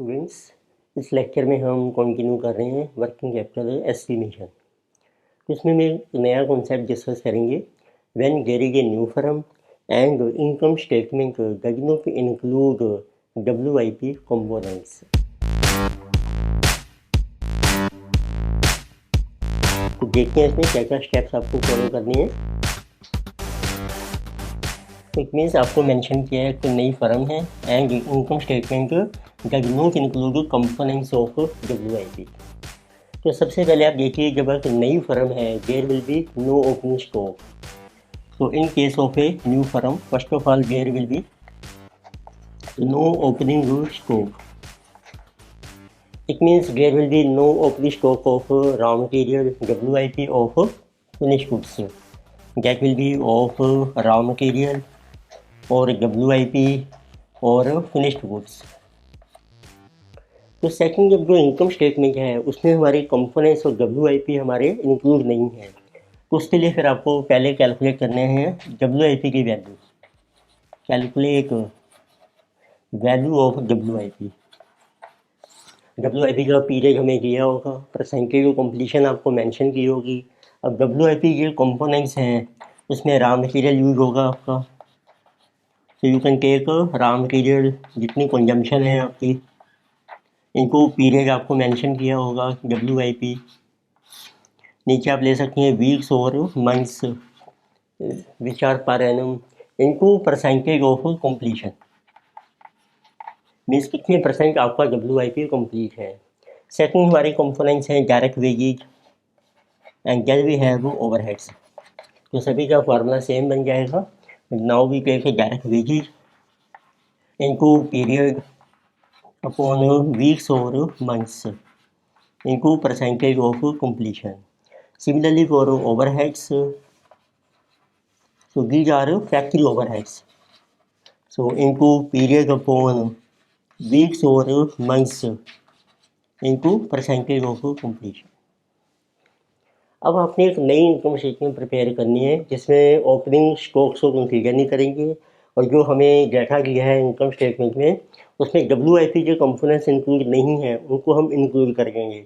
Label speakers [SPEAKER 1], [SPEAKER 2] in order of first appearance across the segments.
[SPEAKER 1] Students, इस lecture में हम कंटिन्यू कर रहे हैं वर्किंग कैपिटल एस्टिमेशन। तो इसमें मैं एक नया कॉन्सेप्ट डिस्कस करेंगे। When there is a new firm and income statement does not include WIP components. तो देखते हैं इसमें क्या क्या स्टेप्स आपको फॉलो करनी है। इट मीन्स आपको मेंशन किया है कि नई फर्म है and income statement does not include components of WIP। तो सबसे पहले आप देखिए, जब एक नई फर्म है there will be no opening stock. तो in case of a new firm first of all there will be no opening stock. It means there will be no opening stock of raw material WIP of finish goods, that will be of raw material और WIP और finished goods. तो second, जब जो income statement है उसमें हमारे components और WIP हमारे इंक्लूड नहीं है, तो उसके लिए फिर आपको पहले कैलकुलेट करने हैं WIP की value. Calculate value of WIP। WIP का पीरियड हमें दिया होगा, परसेंटेज ऑफ कंप्लीशन आपको मेंशन की होगी। अब WIP के कंपोनेंट्स हैं उसमें रॉ मटेरियल यूज होगा आपका। तो you can take raw material जितनी कंजम्पशन है आपकी, इनको पीरियड आपको मेंशन किया होगा WIP। नीचे आप ले सकते हैं वीक्स और months which are per annum इनको परसेंटेज ऑफ कंप्लीशन, मीन्स कितने परसेंट आपका WIP कंप्लीट है। सेकंड हमारे कंपोनेंट्स हैं direct wages and then we have overheads. तो सभी का फार्मूला सेम बन जाएगा। Now we take direct wages इनको पीरियड अपॉन वीक्स और मंथ्स इनको percentage of completion. Similarly for overheads, so these are factory overheads, so into period upon weeks or months into percentage of completion। अब आपने एक नई income statement prepare करनी है जिसमें ओपनिंग स्टॉक्स को कंसीडर नहीं करेंगे, और जो हमें डाटा दिया है इनकम स्टेटमेंट में उसमें WIP जो कंपोनेंट्स इंक्लूड नहीं हैं उनको हम इंक्लूड करेंगे।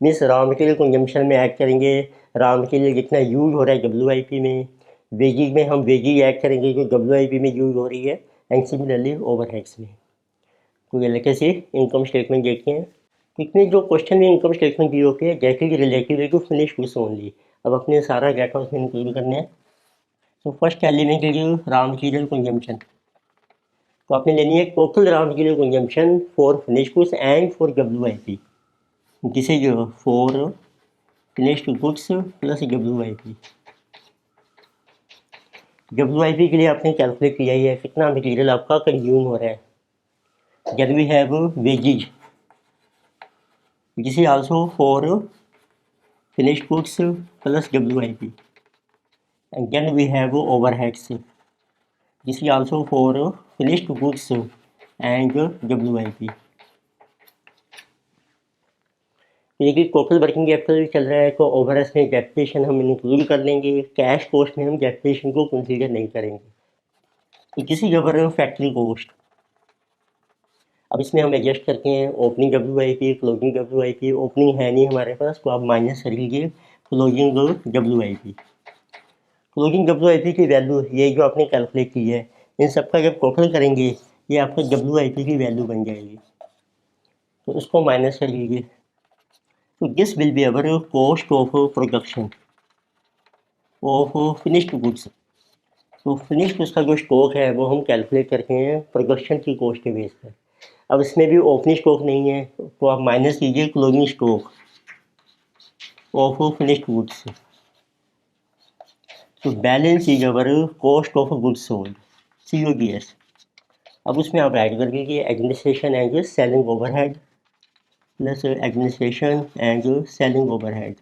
[SPEAKER 1] मीन्स रॉ मटेरियल कंजम्पशन में ऐड करेंगे रॉ मटेरियल जितना यूज हो रहा है WIP में, वेजेज में हम वेजेज ऐड करेंगे जो WIP में यूज हो रही है, एंड सिमिलरली ओवरहेड्स में। तो ये लेके से इनकम स्टेटमेंट देखते हैं। इसमें जो क्वेश्चन में इनकम स्टेटमेंट दी होती है that is related to finish goods only. अब अपने सारा डाटा उसमें इंक्लूड करना है। तो फर्स्ट एलिमेंट है जो रॉ मटेरियल कंजम्पशन। तो आपने लेनी है total raw material consumption for finish goods and for WIP। This is for finished goods plus WIP के लिए आपने कैलकुलेट किया है कितना मटेरियल आपका कंज्यूम हो रहा है। Then we have wages, this is also for finished goods plus WIP, and then we have overheads, this is also for finished goods and WIP। देखिए टोटल वर्किंग कैपिटल चल रहा है तो ओवरहेड्स में डेप्रिसिएशन हम इंक्लूड कर लेंगे, cash cost में हम डेप्रिसिएशन को कंसीडर नहीं करेंगे। तो किसी जगह फैक्ट्री कॉस्ट, अब इसमें हम एडजस्ट करते हैं opening WIP closing WIP। Opening है नहीं हमारे पास तो आप माइनस कर लीजिए क्लोजिंग WIP। क्लोजिंग WIP की वैल्यू ये जो आपने कैलकुलेट की है इन सब का जब टोटल करेंगे ये आपका WIP की वैल्यू बन जाएगी, तो इसको माइनस कर लीजिए। तो this will be our cost of production of finished goods. तो फिनिश्ड गुड्स का जो स्टॉक है वो हम कैलकुलेट करते हैं प्रोडक्शन की कॉस्ट के बेस पर। अब इसमें भी ओपनिंग स्टॉक नहीं है तो आप माइनस कीजिए closing stock of finished goods. तो balance is our cost of goods sold COGS। अब उसमें आप ऐड कर दीजिए administration and selling overhead plus administration and selling overhead.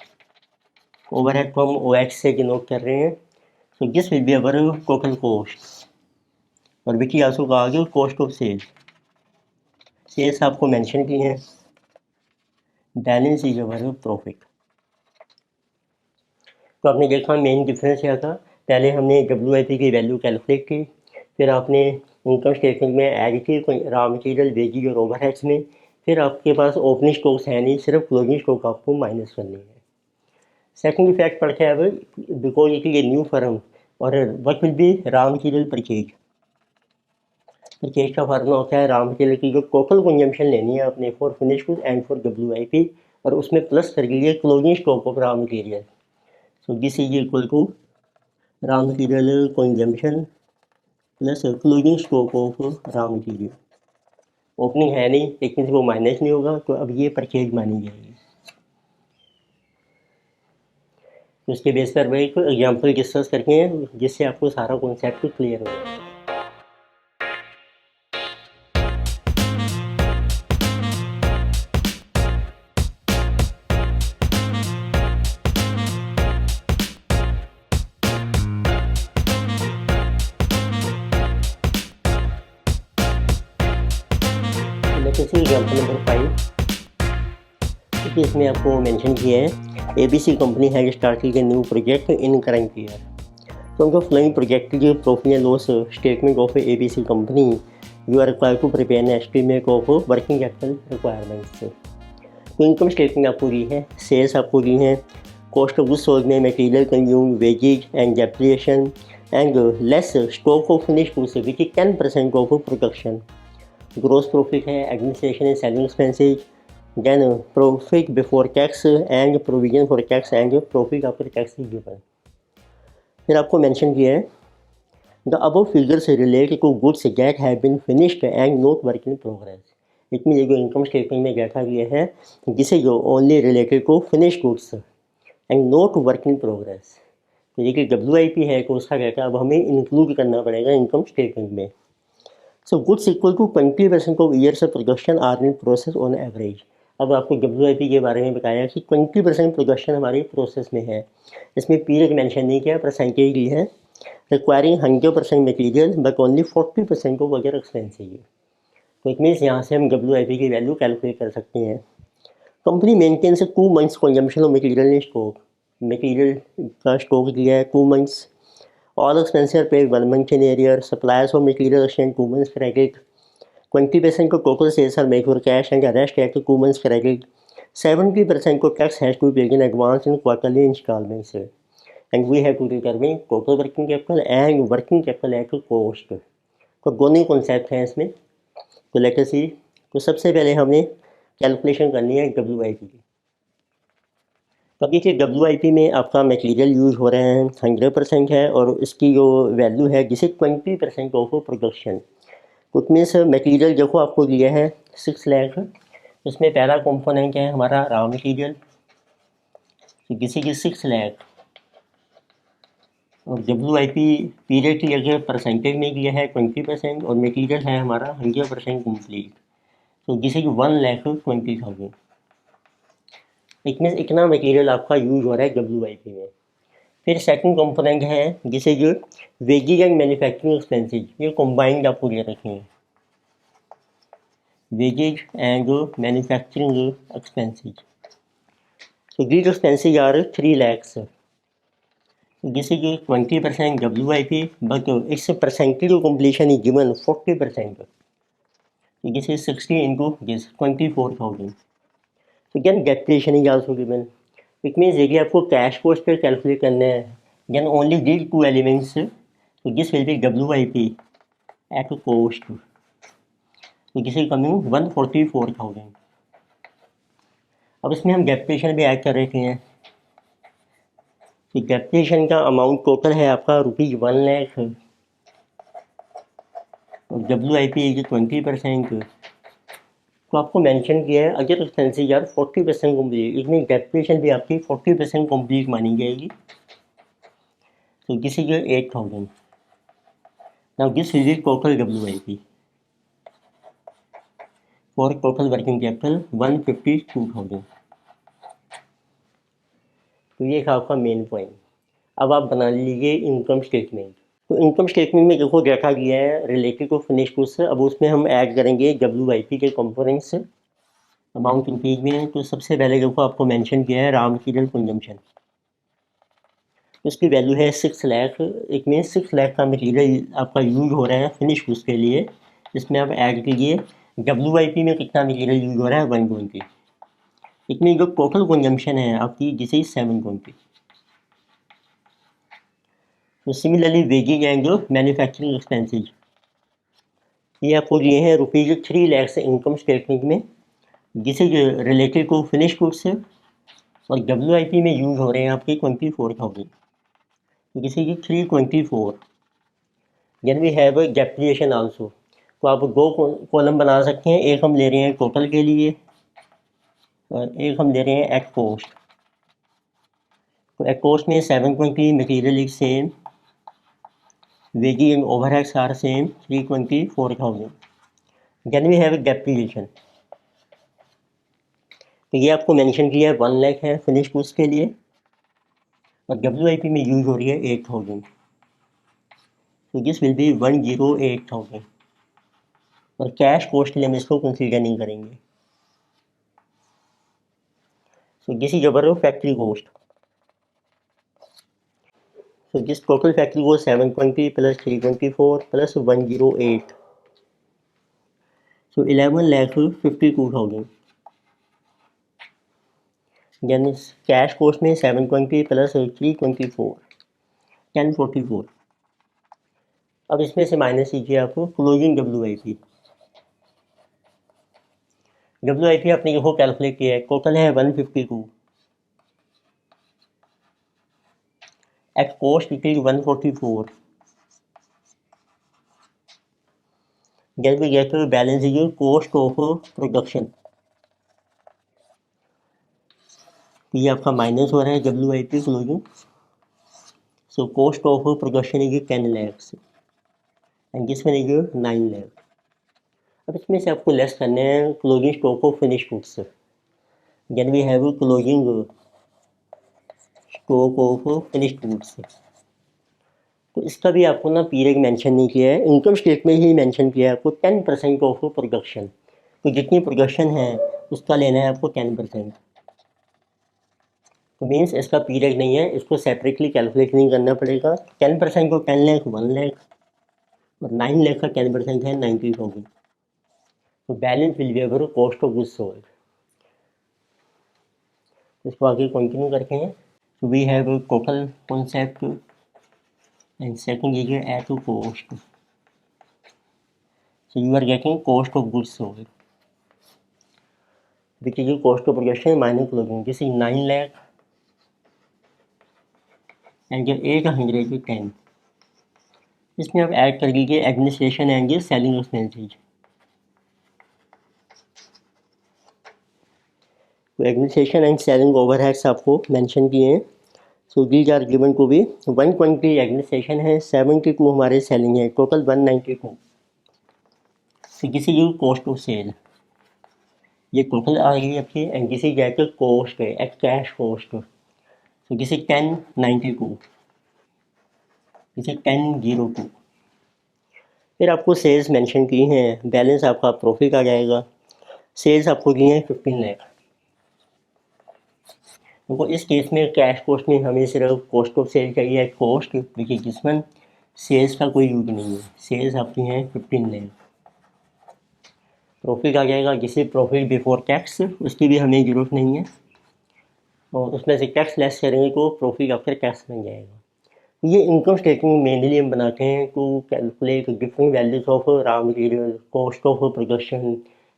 [SPEAKER 1] Overhead को हम OX से डिनोट कर रहे हैं। So this will be our total cost, और विच इज आल्सो कहा गया कॉस्ट ऑफ सेल्स। सेल्स आपको मेंशन की है। Balance is our profit. तो आपने देखा मेन डिफरेंस क्या था, पहले हमने WIP की वैल्यू कैलकुलेट की, फिर आपने इनकम स्टेटमेंट में ऐड की रॉ मटेरियल वेजेज और ओवरहेड्स में, फिर आपके पास ओपनिंग स्टॉक्स है नहीं, सिर्फ क्लोजिंग स्टॉक आपको माइनस करनी है। सेकंड इफेक्ट पड़ता है because it is a new firm और what will be raw material purchase. Purchase का फॉर्मूला होता है रॉ मटेरियल की जो टोटल कंजम्पशन लेनी है अपने for finish good and for WIP, और उसमें प्लस कर लीजिए closing stock of raw material. So this is equal to raw material consumption plus closing stock of raw material. Opening है नहीं लेकिन वो माइनस नहीं होगा, तो अब ये परचेज मानी जाएगी। उसके बेस पर वही कोई एग्जाम्पल डिस्कस करके हैं जिससे आपको सारा कॉन्सेप्ट क्लियर हो जाए। जैसे एग्जाम्पल नंबर 5, इसमें आपको मेंशन किया है ABC company has started a new project in current year. From the following projected profit and loss statement of ABC company, you are required to prepare an estimate of working capital requirements. तो income statement आपको दी है, sales आपको दी है, cost of goods sold में material consume, wages and depreciation and less stock of finish goods which is 10% of production. Gross profit है, administration and selling expenses, then profit before tax and provision for tax and profit after tax is given. फिर आपको mention किया है the above figures relate to goods that have been finished and not work in progress. इसमें ये जो income statement में देखा गया है जिसे जो only related to finish goods and not work in progress, तो ये कि WIP है तो उसका कहता है अब हमें इंक्लूड करना पड़ेगा इनकम स्टेटमेंट में। So goods equal to 20% of years of production are in process on average. अब आपको WIP के बारे में बताया कि 20% प्रोडक्शन हमारे प्रोसेस में है। इसमें पीरियड मेंशन नहीं किया, परसेंटेज दी है requiring 100% material but only 40% of other expenses. तो इट मीन्स यहाँ से हम WIP की वैल्यू कैलकुलेट कर सकते हैं। Company maintains 2 months consumption of material in stock. Material का स्टॉक दिया है 2 months. All expenses are paid 1 month in arrear. Suppliers of material extend 2 months credit. 20% को total sales are made for cash and rest at 2 months credit. 70% को tax has to be paid in advance in quarterly installments and we have to determine total working capital and working capital eight cost. तो दोनों concept हैं इसमें। तो late us सी, तो सबसे पहले हमने कैलकुलेशन करनी है WIP की। तो अभी कि WIP में आपका मटेरियल यूज़ हो रहे हैं 100% है और इसकी जो वैल्यू है जिसे 20% ऑफ प्रोडक्शन। तो मीन्स मटेरियल देखो आपको दिया है 6 लाख। इसमें पहला कंपोनेंट है हमारा रॉ मटेरियल, तो किसी की 6 लाख और WIP पीरियड की जगह परसेंटेज में दिया है 20% और मटेरियल है हमारा 100% कंप्लीट, तो जिसे कि 1,20,000। इट मीन्स इतना मटेरियल आपका यूज हो रहा है WIP में। फिर सेकंड कंपोनेंट है जिसे जो वेजेज एंड मैन्युफैक्चरिंग एक्सपेंसेज, ये कंबाइंड आपको दे रखे हैं, वेजेज एंड मैन्युफैक्चरिंग एक्सपेंसेज। तो these expenses are 3 lakhs. This is 20% WIP, but its percentage of completion is given 40%. So this is 60 into this 24,000. So again depreciation is also given. It means यदि आपको cash cost per calculate करना है, then only these 2 elements. So this will be WIP at cost. So this is coming 144,000. अब इसमें हम depreciation भी add कर रहे हैं। तो डेप्रिसिएशन का अमाउंट टोटल है आपका ₹1 लाख और WIP इज 20%। तो आपको मेंशन किया है अगर एक्सपेंसेस यार 40% कम्प्लीट, इसमें डेप्रिसिएशन भी आपकी 40% कम्प्लीट मानी जाएगी। तो this is 8,000। Now this is total WIP for total working capital 152,000। तो ये था आपका मेन पॉइंट। अब आप बना लीजिए इनकम स्टेटमेंट। तो इनकम स्टेटमेंट में देखो देखा गया है रिलेटेड टू फिनिश गुड्स, अब उसमें हम ऐड करेंगे WIP के कंपोनेंट्स अमाउंट इंक्रीज में। तो सबसे पहले देखो आपको मेंशन किया है रॉ मटेरियल कंजम्पशन, उसकी वैल्यू है 6 लाख। एक मीन 6 लाख का मटेरियल आपका यूज हो रहा है फिनिश गुड्स के लिए। इसमें आप ऐड कीजिए WIP में कितना मटेरियल यूज हो रहा है 120। इतनी जो टोटल कंजम्पशन है आपकी दिस इज 720। तो सिमिलरली वेजेज एंड जो मैन्युफैक्चरिंग एक्सपेंसेज ये आपको दिए हैं ₹3 लाख से इनकम स्टेटमेंट में, जिसे रिलेटेड टू फिनिश गुड्स से, और WIP में यूज हो रहे हैं आपके 24,000। This is 324। Then we have depreciation also. तो आप दो कॉलम बना सकते हैं, एक हम ले रहे हैं टोटल के लिए और एक हम ले रहे हैं एट कॉस्ट। तो एट कॉस्ट में 720 material is same, wages and overheads are same 324,000। Then we have depreciation. तो ये आपको मेंशन किया है 1 लाख है फिनिश गुड्स के लिए, और WIP में यूज हो रही है 8,000। तो दिस विल बी 108,000। और कैश कॉस्ट के लिए हम इसको कंसीडर नहीं करेंगे। So this is our factory cost. So this total factory cost 720 plus 324 plus 108, so 11,52,000। Then cash cost में 720 प्लस 324 1044। अब इसमें से माइनस कीजिए आपको क्लोजिंग WIP। WIP आपने देखो कैलकुलेट किया है, टोटल है 152, at cost it is 144। Then we get balance is cost of production. तो ये आपका माइनस हो रहा है WIP क्लोजिंग। So cost of production is 10 lakhs and this one is 9 lakh। अब इसमें से आपको लेस करने हैं closing stock of finish goods. Then we have closing stock of finish goods. तो इसका भी आपको ना पीरियड मेंशन नहीं किया है, इनकम स्टेटमेंट ही मेंशन किया है आपको 10% ऑफ प्रोडक्शन। तो जितनी प्रोडक्शन है उसका लेना है आपको 10%। तो मीन्स इसका पीरियड नहीं है, इसको सेपरेटली कैलकुलेट नहीं करना पड़ेगा। 10% को 10 लाख 1 लाख, और 9 लाख का 10% है 90,000। तो balance will be our cost of goods sold. इसको आगे कंटिन्यू करते हैं। तो we have total concept and second is at two cost. So you are getting cost of goods sold, which is your cost of production minus clothing. This is 9 lakh and your 810. इसमें आप add कर लीजिए administration and selling expenses. तो administration and selling overheads आपको mention किए हैं। So these are given to be 120 administration है, 72 हमारे सेलिंग है, total 192। So this is your cost of sale. ये टोटल आ गई आपकी, and this is at cost है at cash cost. So this is 1092, this is 1002। फिर आपको सेल्स मेंशन की हैं, बैलेंस आपका प्रॉफिट आ जाएगा। सेल्स आपको दी हैं 15 लाख। तो इस केस में कैश कॉस्ट में हमें सिर्फ कॉस्ट ऑफ सेल चाहिए, cost which is this one. Sales का कोई यूज नहीं है, सेल्स आपकी हैं 15 लाख। प्रॉफिट आ जाएगा, जिससे प्रॉफिट बिफोर टैक्स, उसकी भी हमें ज़रूरत नहीं है, और उसमें से टैक्स लेस करेंगे तो प्रॉफिट आफ्टर टैक्स बन जाएगा। ये इनकम स्टेटमेंट मेनली हम बनाते हैं to calculate different values of raw material, cost of production,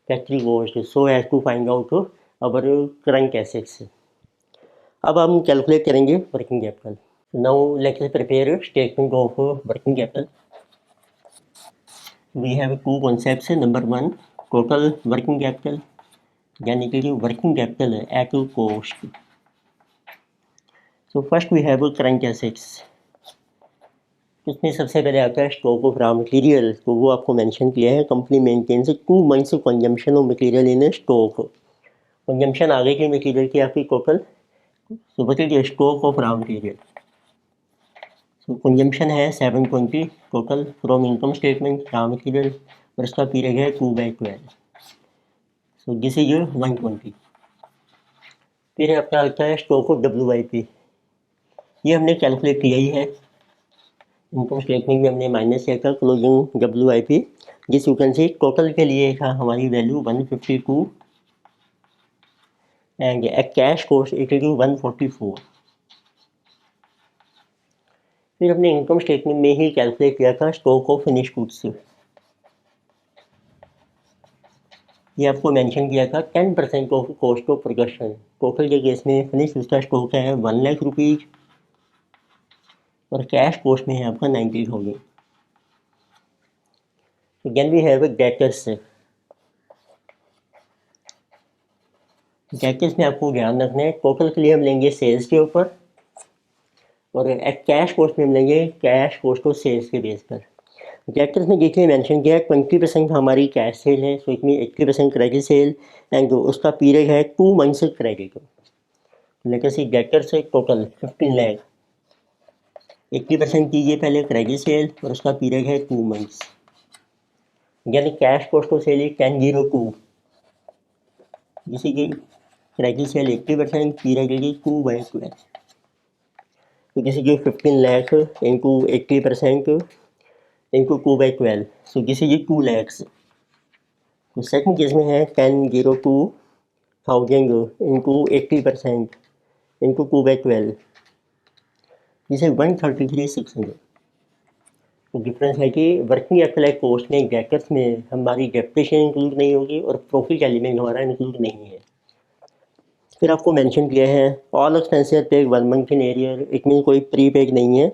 [SPEAKER 1] factory cost, so as to find out our current assets. अब हम कैलकुलेट करेंगे working capital. Now let's prepare statement of working capital. We have two concepts. Number 1 total working capital, यानी कि जो working capital है at cost. So first we have current assets. इसमें सबसे पहले आता है स्टॉक ऑफ रॉ मटेरियल। तो वो आपको मेंशन किया है, company maintains 2 months consumption of material in stock. Consumption आगे की मटेरियल की आपकी total, so but is stock of raw material. So consumption है 720 total from income statement raw material, और इसका पीरियड है 2/12। So this is 120। फिर आपका आता है स्टॉक ऑफ WIP। ये हमने कैलकुलेट किया ही है, इनकम स्टेटमेंट में हमने माइनस किया था क्लोजिंग WIP जिस यू कैन सी टोटल के लिए था हमारी value 152 and cash cost equal to 144। फिर हमने इनकम स्टेटमेंट में ही कैलकुलेट किया था स्टॉक ऑफ फिनिश गुड्स। ये आपको मेंशन किया था 10% of cost of production. Total के केस में फिनिश गुड्स का स्टॉक है 1 लाख रुपीज़ और कैश कॉस्ट में है आपका 90,000। Again we have a debtors. Debtors में आपको ध्यान रखना है टोटल के लिए हम लेंगे सेल्स के ऊपर और कैश कॉस्ट में हम लेंगे कैश कॉस्ट और सेल्स के बेस पर। डेटर्स में देखिए मेंशन किया है 20% हमारी कैश सेल है, सो इसमें 80% क्रेडिट सेल एंड उसका पीरियड है 2 मंथ्स क्रेडिट। लेकर से डेटर्स से टोटल 15 लाख, 80% कीजिए पहले क्रेडिट सेल और उसका पीरियड है 2 मंथ्स। यानी कैश कॉस्ट ऑफ सेल 1002, जिसे कि क्रेडिट सेल 80% पीरियड है 2/12, तो जैसे कि 15 लाख इंटू 80% इंटू 2/12, सो जैसे कि 2 लैक्स। तो सेकंड केस में है 10,02,000 इंटू 80% इंटू 2/12, जिसे 133,600। तो डिफरेंस है कि वर्किंग कैपिटल कॉस्ट में डेटर्स में हमारी डेप्रिसिएशन इंक्लूड नहीं होगी और प्रॉफिट एलिमेंट हमारा इंक्लूड नहीं है। फिर आपको मेंशन किया है all expenses paid 1 month in arrear, it mean कोई प्री पेड नहीं है।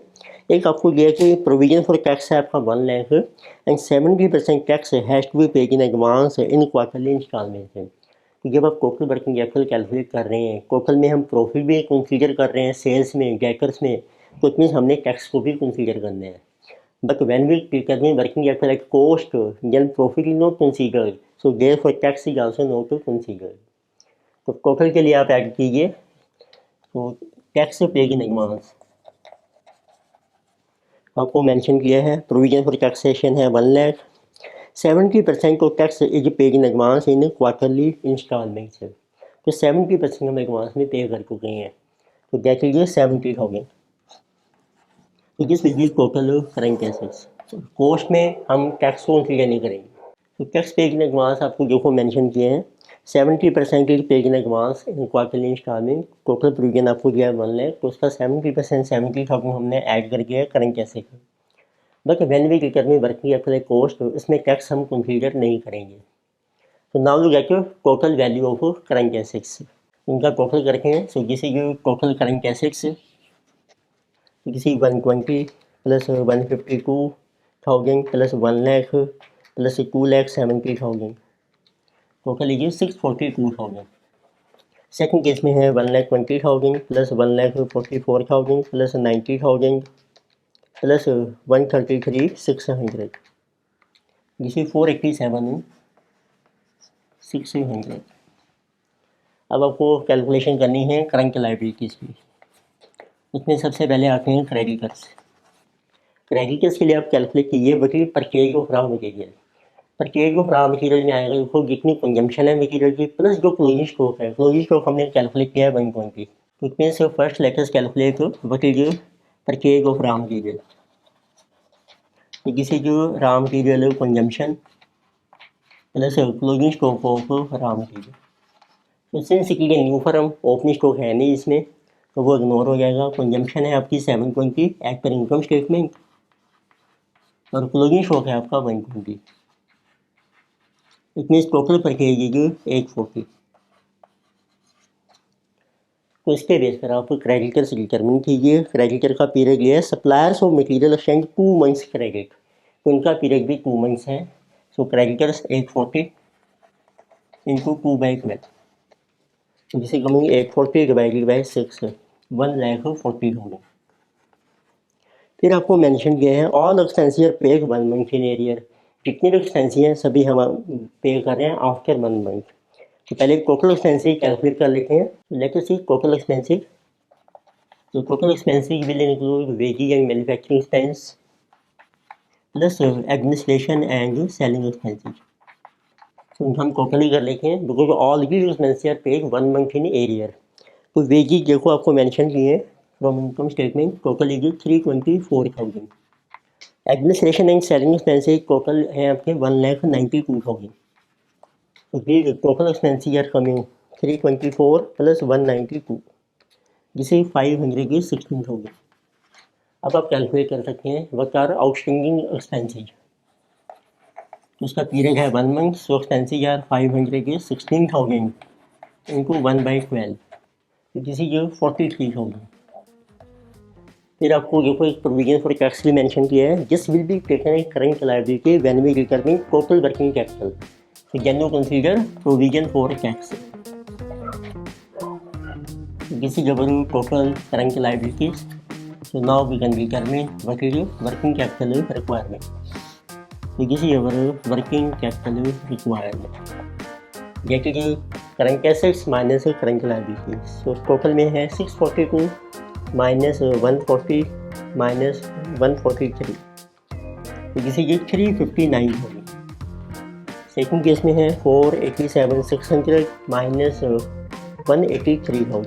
[SPEAKER 1] एक आपको दिया कि प्रोविजन फॉर टैक्स है आपका 1 lakh and 70% tax has to be paid in advance in quarterly installment है। तो जब आप टोटल वर्किंग कैपिटल कैलकुलेट कर रहे हैं, टोटल में हम प्रॉफिट भी कंसीडर कर रहे हैं, सेल्स में, डेटर्स में, तो इट मीन्स हमने टैक्स को भी कंसीडर करना है। But when we determine working capital like cost, then profit is not considered. So therefore tax is also not considered. तो टोटल के लिए आप ऐड कीजिए तो टैक्स पेड इन एडवांस आपको मेंशन किया है प्रोविजन फॉर टैक्सेशन है 1 lakh, 70% of tax is paid in advance in quarterly installment है। तो 70% हम एडवांस में पे कर चुके हैं, तो दैट इज 70,000। तो this will B total current assets. Cost में हम टैक्स को कंसीडर नहीं करेंगे। तो टैक्स पेड इन एडवांस आपको देखो मेंशन किए हैं 70% is paid in advance in quarterly installment. Total provision आपको दिया है 1 लाख, तो उसका 70% 70,000 हमने ऐड कर दिया है करंट एसेट में। But when we determine working capital cost, इसमें टैक्स हम कंसीडर नहीं करेंगे। तो now you get your total value of current assets. उनका टोटल करके हैं, so this is your total current assets, किसी 120 plus 152,000 plus 1 lakh plus 2,70,000, total लीजिए 642,000। सेकंड केस में है 1,20,000 प्लस 1,44,000 प्लस 90,000 प्लस 133,600, जिसे 487,600। अब आपको कैलकुलेशन करनी है करंट लायबिलिटीज़ की। उसमें सबसे पहले आते हैं क्रेडिटर्स। क्रेडिटर्स के लिए आप कैलकुलेट कीजिए बल्कि purchase of raw material. Purchase of raw material में आएगा देखो जितनी कंजम्पशन है मटेरियल की प्लस जो क्लोजिंग स्टॉक है। क्लोजिंग स्टॉक हमने कैलकुलेट किया है 120। तो इसमें से first letters calculate what is purchase of raw material. तो किसी जो raw material consumption plus closing stock of raw material. तो सिंस की न्यू फर्म ओपनिंग स्टॉक है नहीं इसमें, तो वो इग्नोर हो जाएगा। कंजम्पशन है आपकी 720 एज पर इनकम स्टेटमेंट और क्लोजिंग स्टॉक है आपका 120। It means total purchase is 840। तो इसके बेस पर आप क्रेडिटर से डिटरमिन कीजिए। क्रेडिटर का पीरियड लिया है suppliers of material exchange 2 months credit, तो उनका पीरियड भी 2 मंथ्स है। सो क्रेडिटर्स 840 इंटू 2/12, जिसे कमी 840 डिवाइडेड बाई 6, 1,40,000। फिर आपको मेंशन किया है all expenses paid 1 month in arrear. जितने भी एक्सपेंसेस हैं सभी हम पे कर रहे हैं आफ्टर 1 मंथ। तो पहले टोटल एक्सपेंसेस कैलकुलेट कर लेते हैं। Let us see total expenses. तो total expenses will include wages and manufacturing expense plus administration and selling expenses. तो हम टोटली कर लेते हैं because all the expenses are paid 1 month in arrear. तो वेजेस देखो आपको मेंशन किए हैं from income statement, total is 324,000 administration and selling expenses total है आपके 1,92,000. तो फिर total expenses are coming 324 plus 192, जिसे 516,000. अब आप कैलकुलेट कर सकते हैं व्हाट आर आउटस्टैंडिंग एक्सपेंसेस. उसका पीरियड है 1 month, so expenses are 516,000 into 1/12, जिसे ये 43,000. फिर आपको देखो एक प्रोविजन फॉर टैक्स भी मेंशन किया है. This will be taken as current liability when we determine total working capital. So can you consider provision for tax? This is our total current liabilities. So now we can determine what is working capital requirement. So this is our working capital requirement. That is current assets minus current liabilities. So total में है 642 minus 140 minus 143. तो this is 359 होगी. Second case में है 487,600 minus 183,000,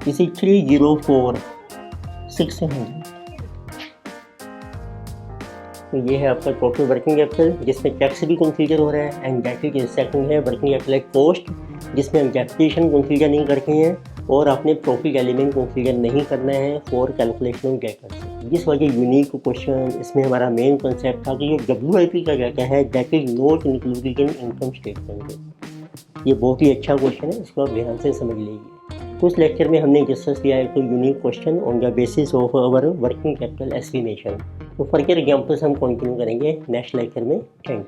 [SPEAKER 1] इसी 304,600. तो ये है आपका टोटल वर्किंग कैपिटल, जिसमें टैक्स भी कंसीडर हो रहा है. एंड दैट इज सेकंड है वर्किंग कैपिटल कॉस्ट, जिसमें हम डेप्रिसिएशन कंसीडर नहीं करते हैं और आपने प्रॉफिट एलिमेंट कंसीडर नहीं करना है फॉर कैलकुलेशन ऑफ डेटर्स. जिस वजह यूनिक क्वेश्चन इसमें हमारा मेन कॉन्सेप्ट था कि जो WIP का डाटा है that is not included in income statement. ये बहुत ही अच्छा क्वेश्चन है, इसको आप ध्यान से समझ लीजिए. कुछ लेक्चर में हमने डिस्कस किया है कोई unique question on the basis of our working capital estimation. तो फर्दर एग्जाम्पल्स हम कंटिन्यू करेंगे नेक्स्ट लेक्चर में. Thank you.